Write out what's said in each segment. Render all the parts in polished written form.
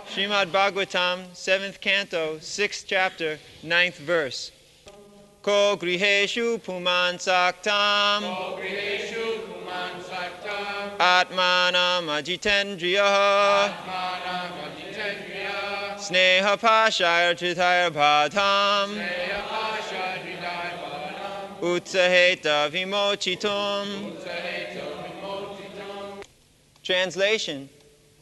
Srimad Bhagavatam, 7th canto, 6th chapter, 9th verse. Ko griheshu puman saktam atmanam ajitendriyaha sneha pashayar chitayar bhadham utsaheta vimochitum. Translation: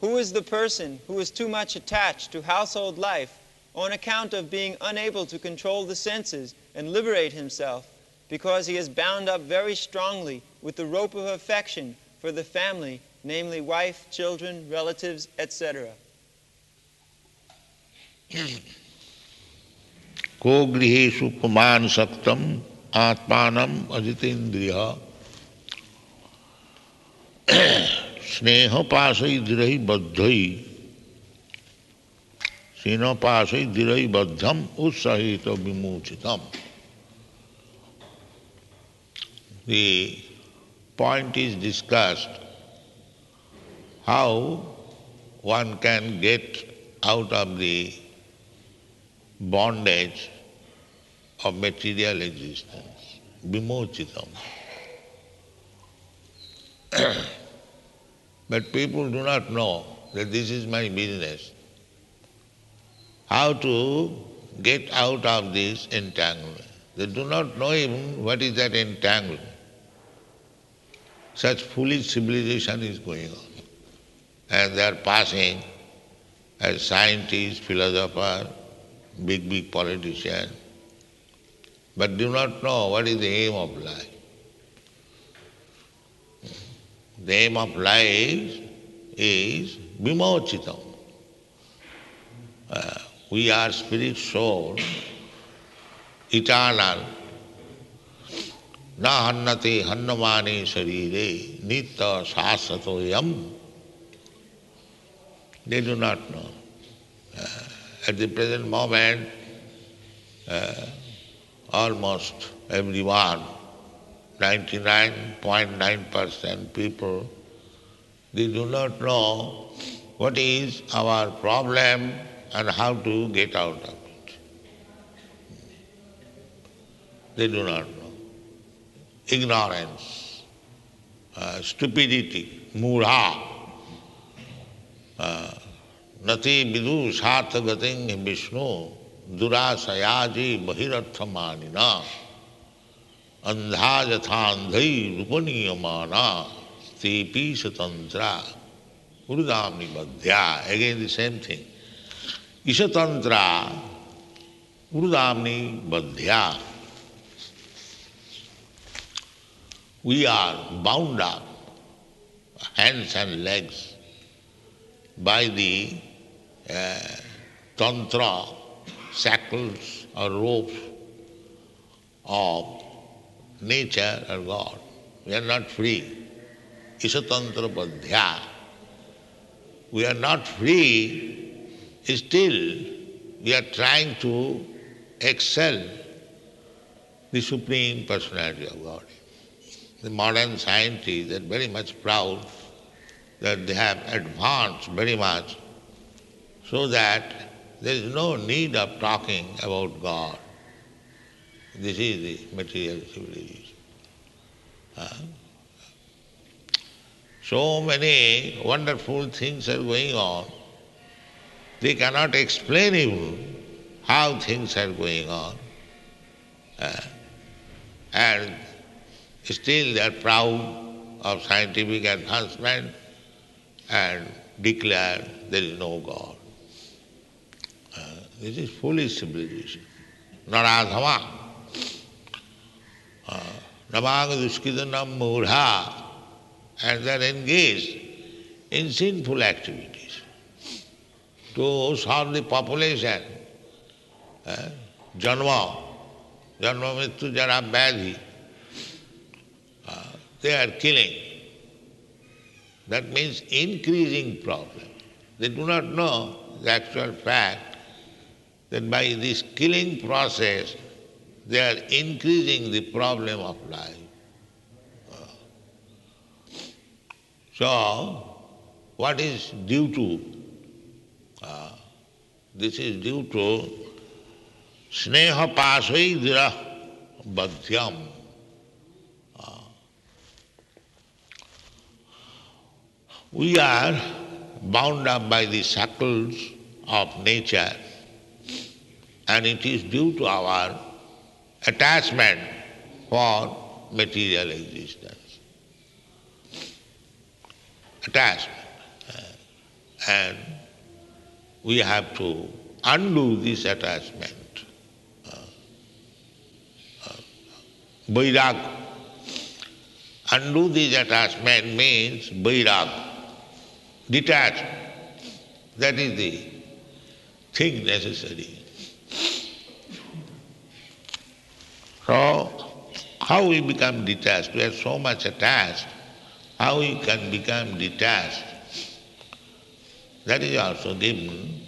who is the person who is too much attached to household life on account of being unable to control the senses and liberate himself, because he is bound up very strongly with the rope of affection for the family, namely wife, children, relatives, etc. Ko griheshu puman saktam atmanam ajitendriya sneha pasai dhirai baddhai sneha pasai dhirai baddham utsahita vimuchitam. The point is discussed how one can get out of the bondage of material existence, vimochitam. But people do not know that this is my business. How to get out of this entanglement. They do not know even what is that entanglement. Such foolish civilization is going on. And they are passing as scientists, philosophers, big politicians, but do not know what is the aim of life. The aim of life is vimochitam. We are spirit soul, eternal. Na hannate hannamane sharire nitya sasatoyam. They do not know. At the present moment, almost everyone, 99.9% people, they do not know what is our problem and how to get out of it. They do not know. Ignorance, stupidity, mudha, nati vidu sarthagating Vishnu durasayaji bahirarthamanina andha yathandhai rupaniyamana stepi satantra urudamni vairāgya-vidyā. Again the same thing. Isatantra urudamni vairāgya-vidyā. We are bound up, hands and legs, by the tantra, shackles or ropes of nature or God. We are not free. Isatantra vairāgya-vidyā. We are not free, still we are trying to excel the Supreme Personality of God. The modern scientists are very much proud that they have advanced very much, so that there is no need of talking about God. This is the material civilization. So many wonderful things are going on. They cannot explain even how things are going on. And still they are proud of scientific advancement and declare there is no God. This is foolish civilization. Naradhama. Namanga duskidanam mudha. And they are engaged in sinful activities to solve the population. Janma mrityu jara vyadhi. They are killing. That means increasing problem. They do not know the actual fact that by this killing process they are increasing the problem of life. So, what is due to This is due to sneha vairāgya-vidyā. We are bound up by the shackles of nature, and it is due to our attachment for material existence. Attachment. And we have to undo this attachment. Vairāgya. Undo this attachment means vairāgya. Detached. That is the thing necessary. So, how we become detached? We are so much attached. How we can become detached? That is also given,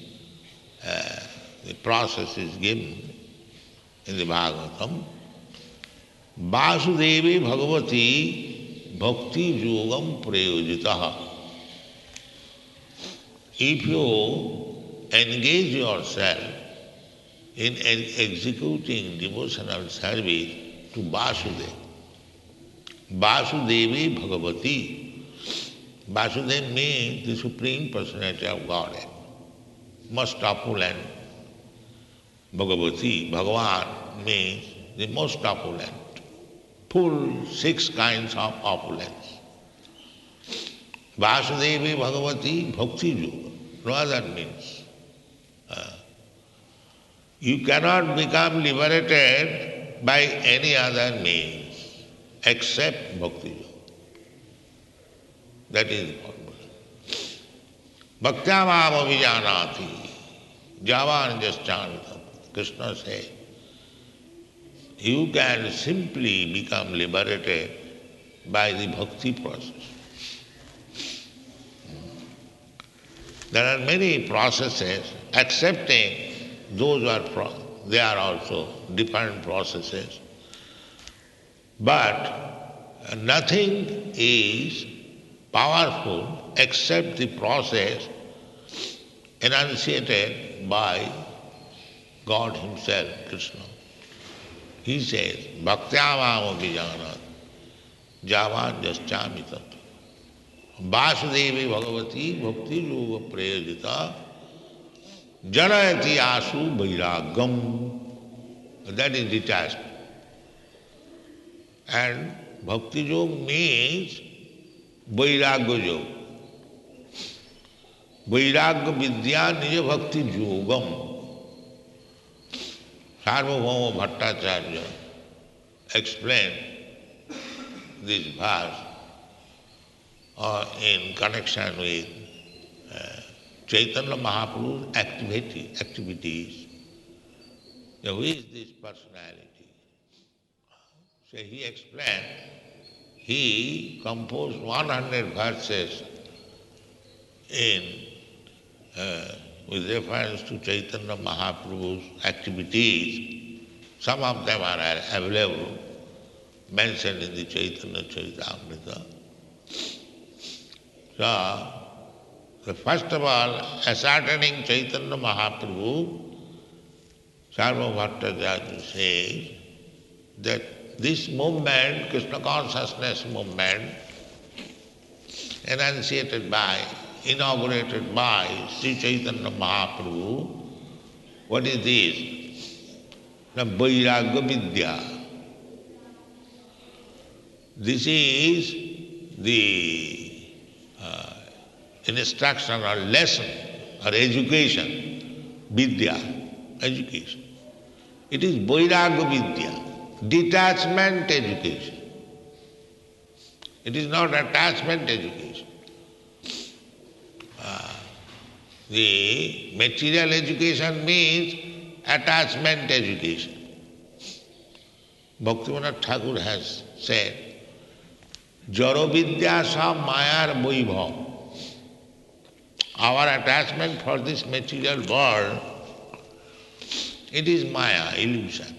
the process is given in the Bhagavatam. Vasudevi Bhagavati Bhakti Yogam Prayojitaha. If you engage yourself in executing devotional service to Vasudeva, Vasudevi Bhagavati. Vasudeva means the Supreme Personality of Godhead, most opulent. Bhagavati, Bhagavan means the most opulent, full 6 kinds of opulence. Vasudevi Bhagavati Bhakti Yoga. No other means. You cannot become liberated by any other means except Bhakti Yoga. That is the purpose. Bhaktyamāva vijanāti jāvāna-jascāmitam. Kṛṣṇa says, you can simply become liberated by the bhakti process. There are many processes, accepting those who are, they are also different processes. But nothing is powerful except the process enunciated by God Himself, Kṛṣṇa. He says, Bhaktyāvāma vijanāt jāvān-jaschāmi tat. Vasudevi Bhagavati Bhakti Yoga Prayojita Janayati Asu vairāgyam. That is detachment. And Bhakti Yoga means vairāgya-vidyā. Vairāgya-vidyā nija bhakti yogam. Sarvabhauma Bhattacharya explained this verse in connection with Chaitanya Mahaprabhu's activities. Now, who is this personality? So he explained, he composed 100 verses with reference to Chaitanya Mahaprabhu's activities. Some of them are available, mentioned in the Chaitanya Charitamrita. So, first of all, ascertaining Chaitanya Mahaprabhu, Sarva Bhattacharya says that this movement, Kṛṣṇa consciousness movement, enunciated by, inaugurated by Sri Chaitanya Mahaprabhu, what is this? The vairāgya-vidyā. This is the instruction or lesson or education, vidya, education. It is vairāgya-vidyā, detachment education. It is not attachment education. The material education means attachment education. Bhaktivinoda Thakur has said, Jaro vidya sa mayar vaibhav. Our attachment for this material world, it is maya, illusion.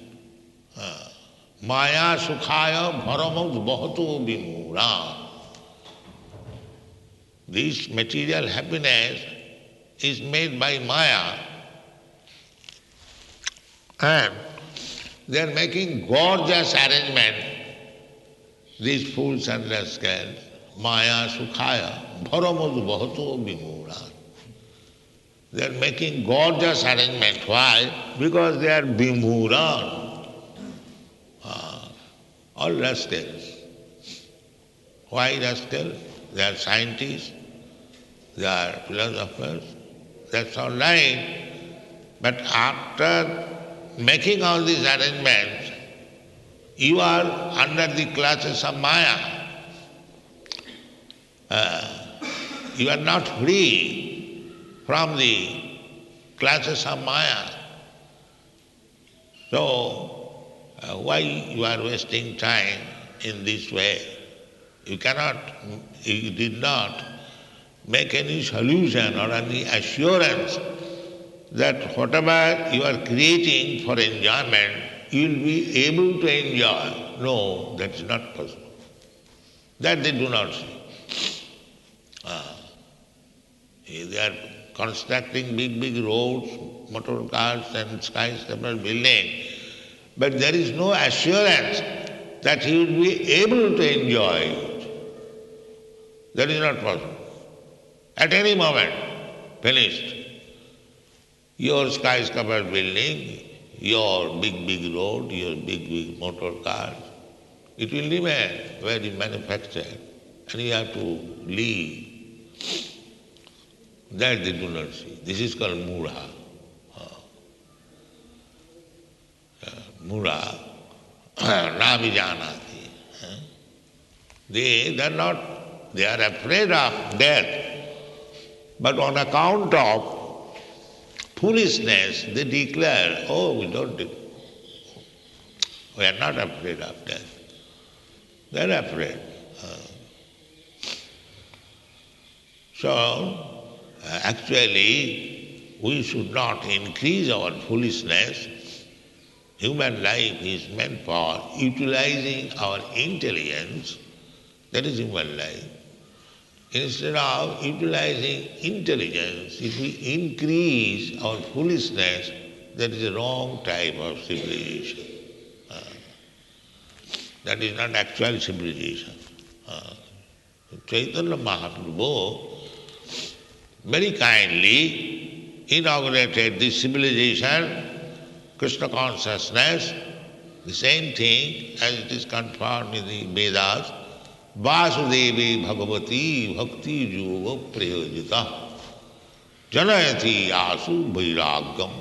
Maya sukhaya bharamud bhato vimura. This material happiness is made by maya And they are making gorgeous arrangement, these fools and rascals, Maya Sukhaya, Bharamadu Bhato Vimura. They are making gorgeous arrangement. Why? Because they are Vimura, all rascals. Why rascals? They are scientists, they are philosophers, that's all right. But after making all these arrangements, you are under the clutches of Maya. You are not free from the clutches of Maya. So, why you are wasting time in this way? You did not make any solution or any assurance that whatever you are creating for enjoyment, you will be able to enjoy. No, that is not possible. That they do not see. They are constructing big roads, motor cars and skyscraper buildings, but there is no assurance that he will be able to enjoy it. That is not possible. At any moment, finished. Your skyscraper building, your big road, your big motor cars, it will remain where you manufactured, and you have to leave. That they do not see. This is called mudha. Mudha, na vijanati. They are afraid of death, but on account of foolishness, they declare, oh, we are not afraid of death. They are afraid. So, actually, we should not increase our foolishness. Human life is meant for utilizing our intelligence. That is human life. Instead of utilizing intelligence, if we increase our foolishness, that is a wrong type of civilization. That is not actual civilization. Chaitanya Mahaprabhu very kindly inaugurated this civilization, Kṛṣṇa consciousness, the same thing as it is confirmed in the Vedas, Vāsudevi Bhagavati Bhakti Yoga Prayojita Janayati Asu vairāgyam.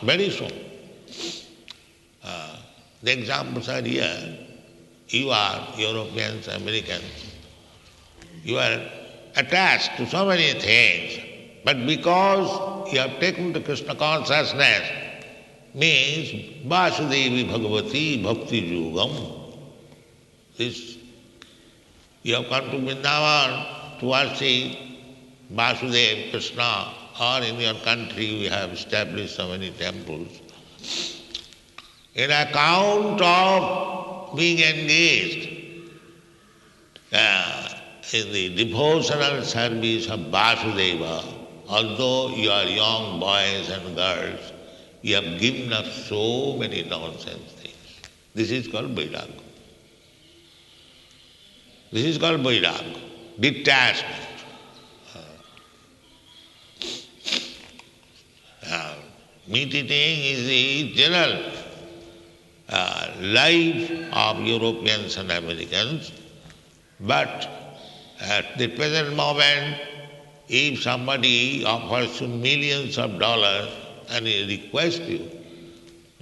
Very soon. The examples are here. You are Europeans, Americans. You are attached to so many things, but because you have taken the Kṛṣṇa consciousness, means Vāsudevi Bhagavati Bhakti Yogam. This, you have come to Vrindavan to worship Vāsudeva, Kṛṣṇa, or in your country we have established so many temples. In account of being engaged in the devotional service of Vāsudeva, although you are young boys and girls, you have given up so many nonsense things. This is called vairāgya. This is called vairāgya, detachment. Meat eating is the general life of Europeans and Americans, but at the present moment, if somebody offers you millions of dollars and he requests you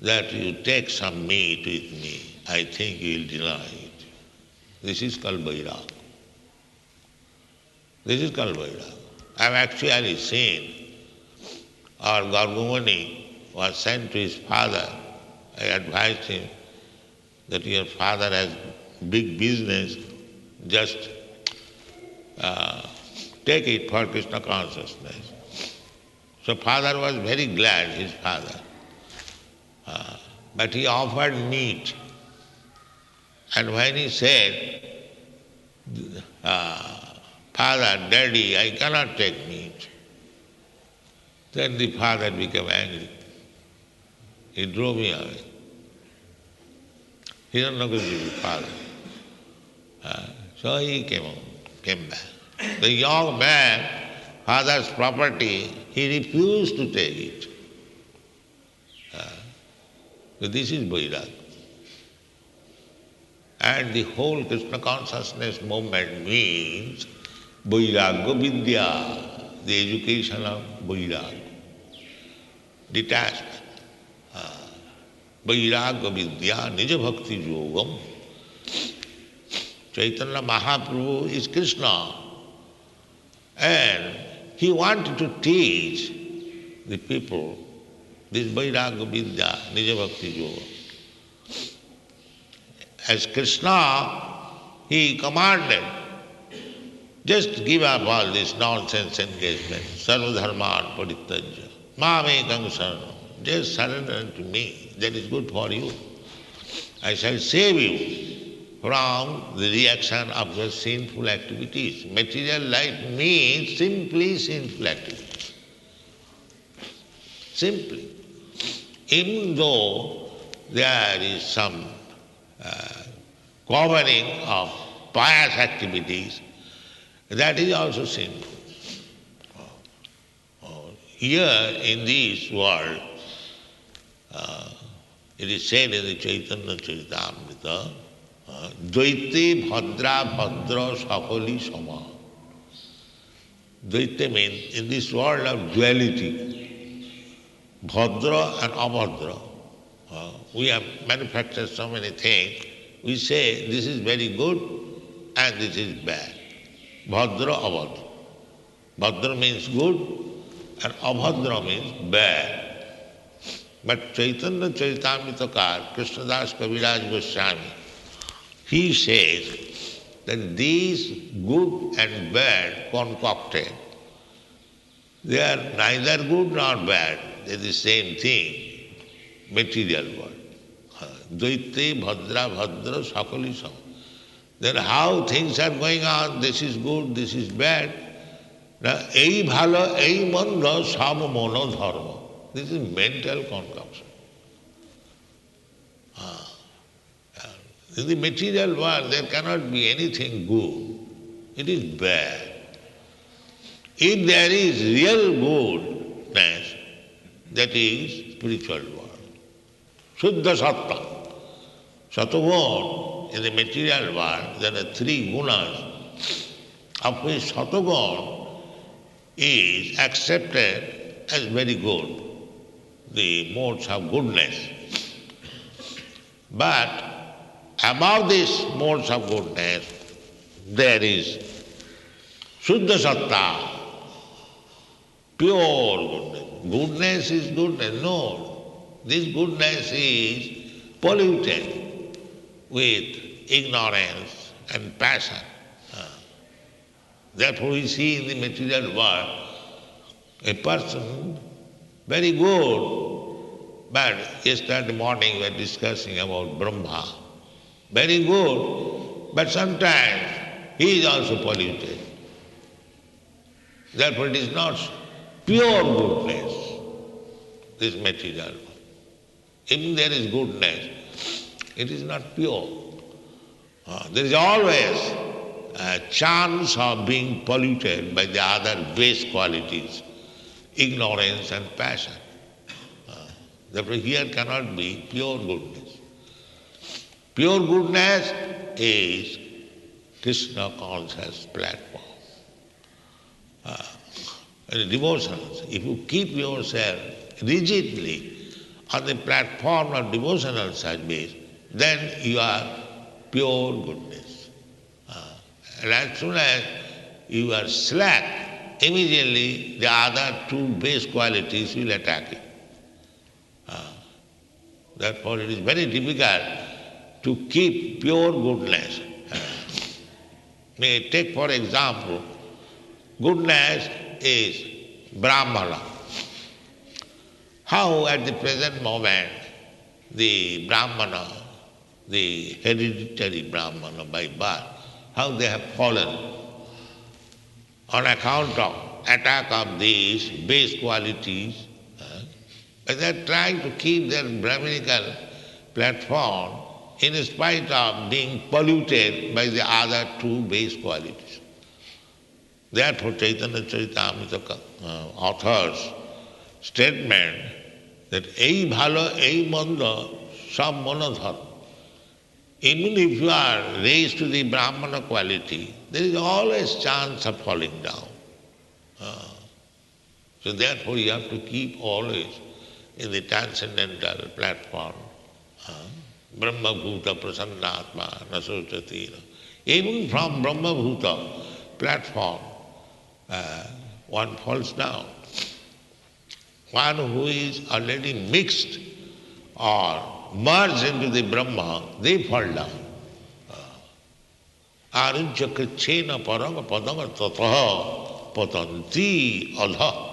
that you take some meat with me, I think you will deny it. This is called vairāgya. This is called vairāgya. I have actually seen our Gargumani was sent to his father. I advised him that your father has big business, just take it for Kṛṣṇa consciousness. So father was very glad, his father. But he offered meat. And when he said, Father, Daddy, I cannot take meat, then the father became angry. He drove me away. Hiranyakashipu's father. So he came back. The young man, father's property, he refused to take it. So this is vairāgya. And the whole Kṛṣṇa consciousness movement means vairāgya-vidyā, the education of vairāgya, detachment. Vairāgya-vidyā, nija bhakti yogam. Chaitanya Mahaprabhu is Kṛṣṇa, and he wanted to teach the people this vairāgya-vidyā, nija bhakti yoga. As Kṛṣṇa, he commanded, just give up all this nonsense engagement, sarva dharman parityajya, mamekam saranam, just surrender to me, that is good for you. I shall save you from the reaction of your sinful activities. Material life means simply sinful activities. Simply. Even though there is some covering of pious activities, that is also sinful. Here in this world, it is said in the Chaitanya Charitamrita, Dvaite bhadra bhadra sakali sama. Dvaite means in this world of duality, bhadra and abhadra. We have manufactured so many things. We say this is very good and this is bad. Bhadra, abhadra. Bhadra means good and abhadra means bad. But Chaitanya Charitamritakar, Kṛṣṇadas Kaviraj Goswami, he says that these good and bad concocted, they are neither good nor bad, they are the same thing, material world. Dvaite bhadra bhadra sakali sama. Then how things are going on, this is good, this is bad. Now, ei bhalo, ei manda, sab mono dharma. This is mental concoction. In the material world, there cannot be anything good. It is bad. If there is real goodness, that is spiritual world. Shuddha sattva. Sattva in the material world, there are three gunas, of which sattva is accepted as very good, the modes of goodness. But above these modes of goodness, there is Shuddha Satta, pure goodness. Goodness is goodness. No, this goodness is polluted with ignorance and passion. Therefore we see in the material world a person very good, but yesterday morning we were discussing about Brahma. Very good, but sometimes he is also polluted. Therefore it is not pure goodness, this material world. Even there is goodness, it is not pure. There is always a chance of being polluted by the other base qualities, ignorance and passion. Therefore here cannot be pure goodness. Pure goodness is Kṛṣṇa conscious platform. Devotionals, if you keep yourself rigidly on the platform of devotional service, then you are pure goodness. And as soon as you are slack, immediately the other two base qualities will attack you. Therefore it is very difficult to keep pure goodness. May take for example, goodness is Brahmana. How at the present moment the Brahmana, the hereditary Brahmana by birth, how they have fallen on account of attack of these base qualities, But they are trying to keep their Brahminical platform in spite of being polluted by the other two base qualities. Therefore, Chaitanya Charitamrita author's statement that ei bhalo, ei manda, sab monodharma. Even if you are raised to the Brahmana quality, there is always chance of falling down. So therefore you have to keep always in the transcendental platform. Brahma bhuta prasannatma nasocati. Even from Brahma bhuta platform, one falls down. One who is already mixed or merged into the Brahma, they fall down. Aruncha Kṛṣṇa parama padama tataha patanti adha.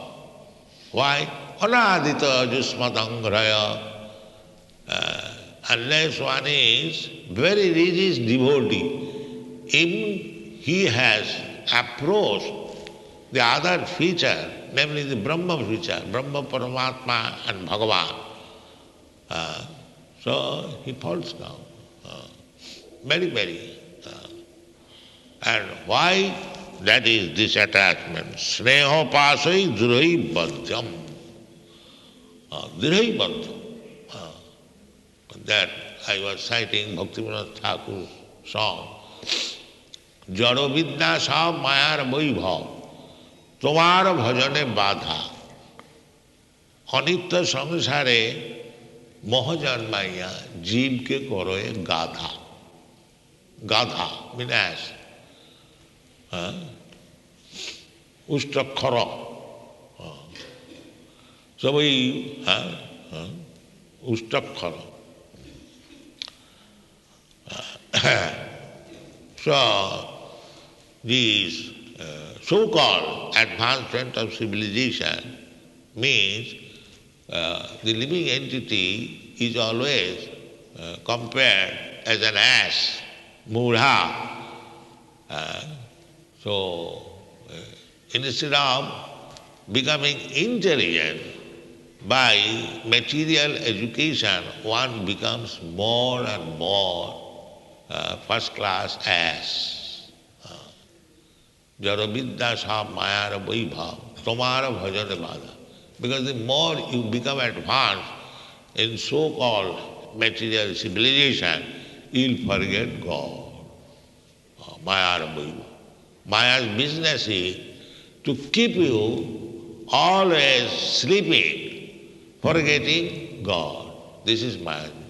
Why? Anadita jusmatangraya. Unless one is very religious devotee, even he has approached the other feature, namely the Brahma feature, Brahma, Paramatma and Bhagavan. So he falls down. Very. And why? That is this attachment. Sneho pasai dhruhi badhyam. Dhruhi badhyam. That I was citing Bhaktivinoda Thakur's song. Jaro-vidyā sab mayar vaibhav, tomar bhajane badha. Anitya samsare moha janmaiya jeev ke koroe gadha. Gadha means ass. Ustrakhara. So we Ustrakhara. So this so-called advancement of civilization means the living entity is always compared as an ass, mudha. So instead of becoming intelligent by material education, one becomes more and more first-class ass. Jaro-vidyā sab mayara vaibhav, tomara bhajane badha. Because the more you become advanced in so-called material civilization, you'll forget God. Mayara vaibhav. Maya's business is to keep you always sleeping, forgetting God. This is Maya's business.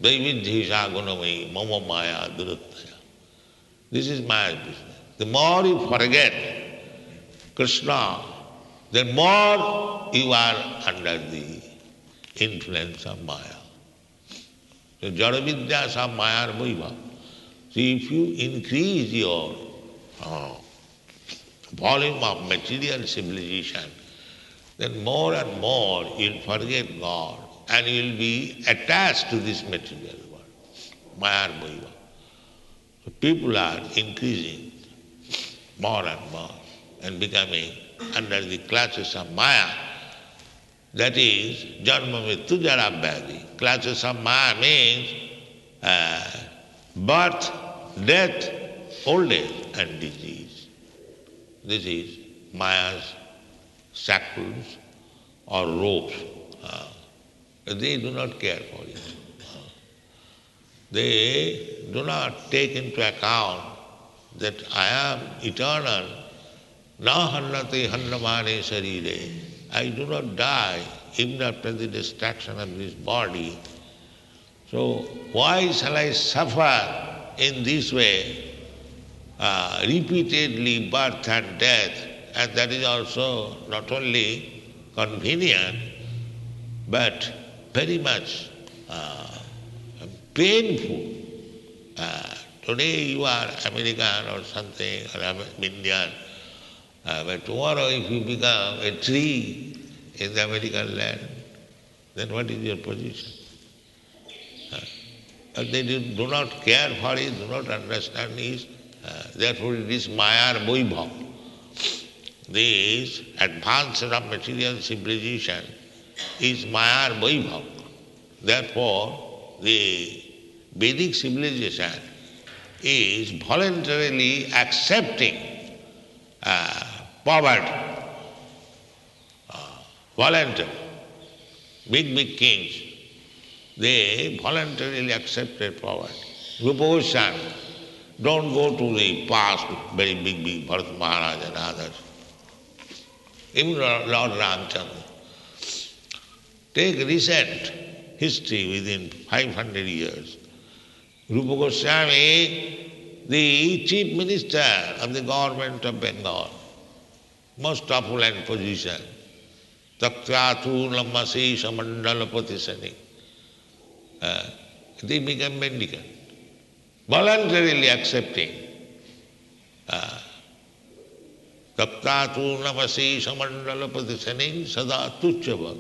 Daividhisha gunamai mama maya duruttaya. This is Maya's business. The more you forget Kṛṣṇa, the more you are under the influence of Maya. So jaro-vidyā sab mayar vaibhav. So if you increase your volume of material civilization, then more and more you'll forget God and you'll be attached to this material world. Mayar vaibhav. So people are increasing more and more and becoming under the clutches of Maya. That is janma mrityu jara vyādhi. Clutches of Maya means birth, death, old age and disease. This is Maya's shackles or ropes. They do not care for it. They do not take into account that I am eternal. Na hannate hannamane sarire. I do not die even after the destruction of this body. So why shall I suffer in this way, repeatedly birth and death? And that is also not only convenient, but very much painful. Today you are American or something, or Indian, but tomorrow if you become a tree in the American land, then what is your position? But they do not care for it, do not understand it. Therefore it is mayar vaibhav. this advancement of material civilization is Mayar Vaibhav. Therefore, the Vedic civilization is voluntarily accepting poverty. Voluntary. Big kings, they voluntarily accepted poverty. Rupa Goswami, don't go to the past, very big Bharat Maharaj and others. Even Lord Ramchandra. Take recent history within 500 years. Rupa Goswami, the chief minister of the government of Bengal, most opulent position, Taktyatu Lamasesha Mandalapati Sani. They became mendicant, voluntarily accepting. Taktyatu Lamasesha Mandalapati Sani Sada Tuchava.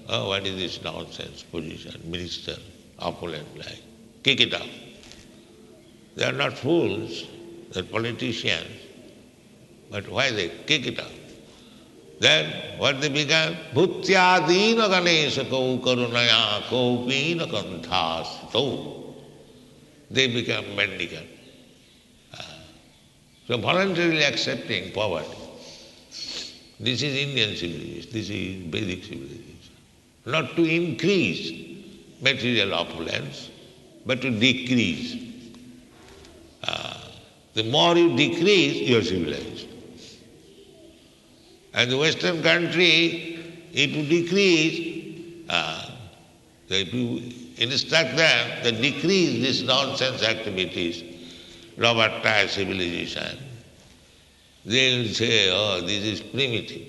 What is this nonsense position? Minister, opulent life. Kick it out. They are not fools, they are politicians. But why they kick it out? Then what they become? Bhutyadina ganesha kau karunaya kaupina kanthastau. They become mendicant. So voluntarily accepting poverty. This is Indian civilization, this is Vedic civilization. Not to increase material opulence, but to decrease. The more you decrease, you are civilized. And the Western country, if you decrease, if you instruct them to decrease these nonsense activities, Robert Tire civilization, they will say, oh, this is primitive.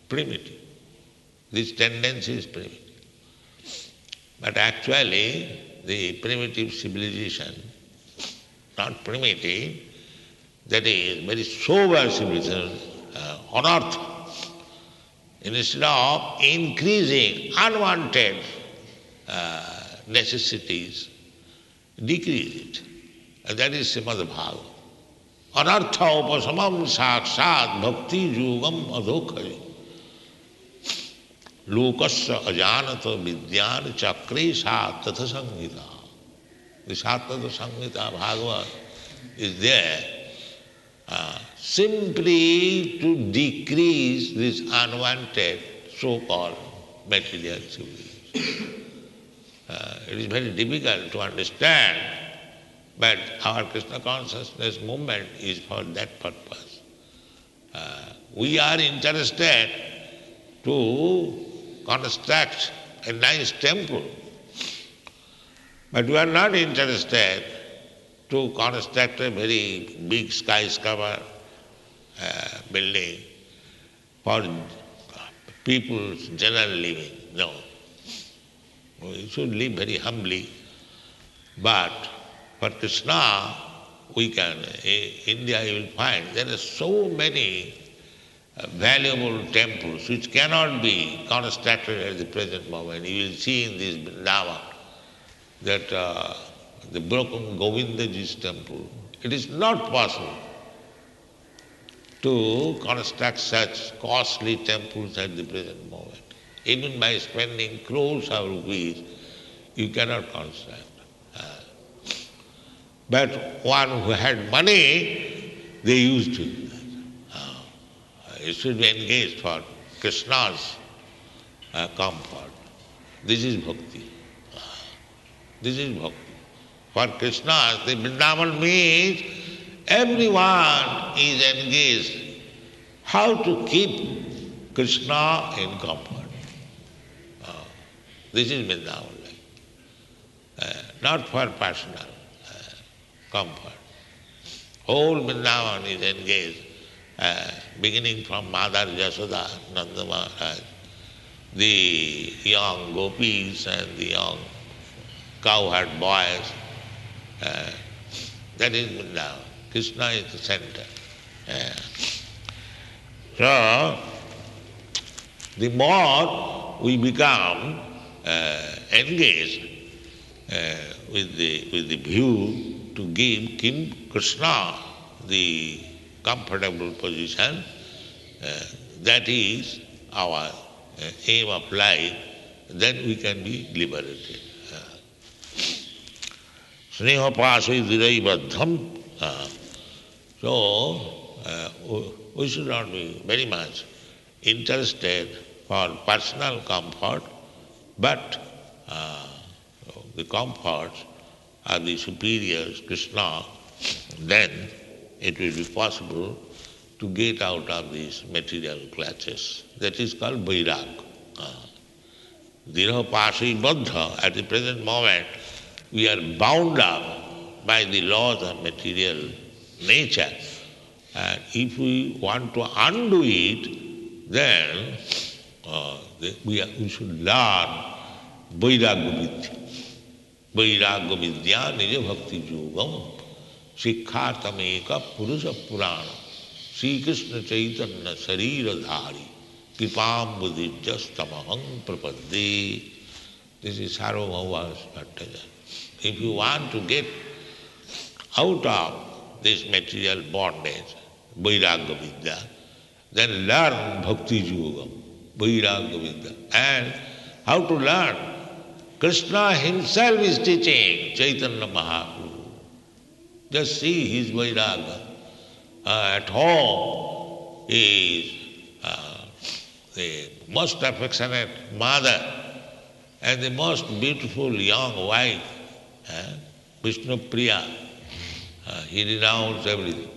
Primitive. This tendency is primitive. But actually, the primitive civilization, not primitive, that is very sober civilization, unearthed, instead of increasing unwanted necessities, decrease it. And that is Srimad Bhagavad. Anartha upasamam sakshat bhakti yugam adhokhari. Lokasya ajanata vidyan chakre sattatha samhita. The Sattatha Samhita Bhagavad is there simply to decrease this unwanted so-called material civilization. It is very difficult to understand, but our Krishna consciousness movement is for that purpose. We are interested to construct a nice temple, but we are not interested to construct a very big skyscraper building for people's general living. No. We should live very humbly. But for Kṛṣṇa, we can, in India you will find there are so many valuable temples which cannot be constructed at the present moment. You will see in this Vrindavan that the broken Govindaji's temple, it is not possible to construct such costly temples at the present moment. Even by spending crores of rupees, you cannot construct. But one who had money, they used to do that. You should be engaged for Kṛṣṇa's comfort. This is bhakti. This is bhakti. For Kṛṣṇa, the Vrindavan means everyone is engaged how to keep Kṛṣṇa in comfort. This is Vrindavan life. Not for personal comfort. Whole Vrindavan is engaged, beginning from Mother Yashoda, Nanda Maharaj, the young gopis and the young cowherd boys. That is Vrindavan. Kṛṣṇa is the center. So, the more we become engaged with the view to give Kṛṣṇa the comfortable position. That is our aim of life. Then we can be liberated. Sneha pasai dhirai baddham. So, we should not be very much interested for personal comfort, but the comforts are the superiors, Kṛṣṇa, then it will be possible to get out of these material clutches. That is called vairāgya. Dhira pasai baddha. At the present moment, we are bound up by the laws of material nature. And if we want to undo it, then we should learn vairāgya-vidyā. Vairāgya-vidyā nija bhakti yogam sikkhartameka purusha purana Sri Kṛṣṇa Chaitanya sarira dhari kipam buddhijastamaham prapadde. This is Sarvabhauma's strategy. If you want to get out of this material bondage, vairāgya-vidyā, then learn bhakti yogam, vairāgya-vidyā. And how to learn? Kṛṣṇa himself is teaching Chaitanya Mahaprabhu. Just see his vairāgya. At home he is the most affectionate mother and the most beautiful young wife, Vishnu Priya. He renounced everything.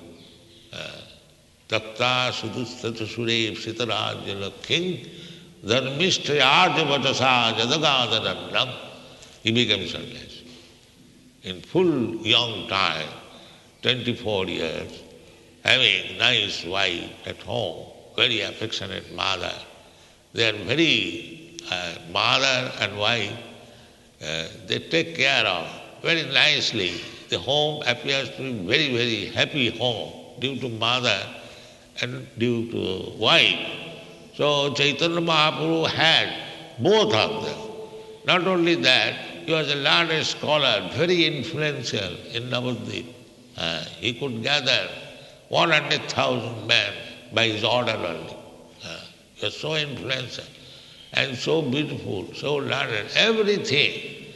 Takta sudustata surev sitarajya lakhing dharmishtayarja vatasa jadagadhanam. He became sannyasi. In full young time, 24 years, having nice wife at home, very affectionate mother. They are very, mother and wife, they take care of very nicely. The home appears to be very, very happy home due to mother and due to wife. So Chaitanya Mahaprabhu had both of them. Not only that, he was a learned scholar, very influential in Navadvip. He could gather 100,000 men by his order only. He was so influential and so beautiful, so learned, everything.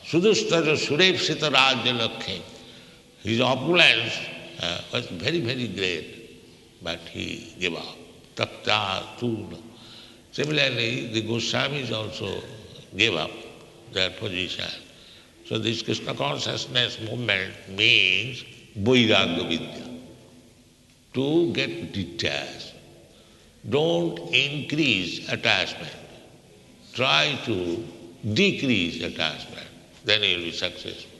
Sudustara surepsita rajya lakhing. His opulence was very, very great, but he gave up. Takta tuna. Similarly, the Goswamis also gave up their position. So this Kṛṣṇa consciousness movement means vairāgya-vidyā. To get detached. Don't increase attachment. Try to decrease attachment. Then you will be successful.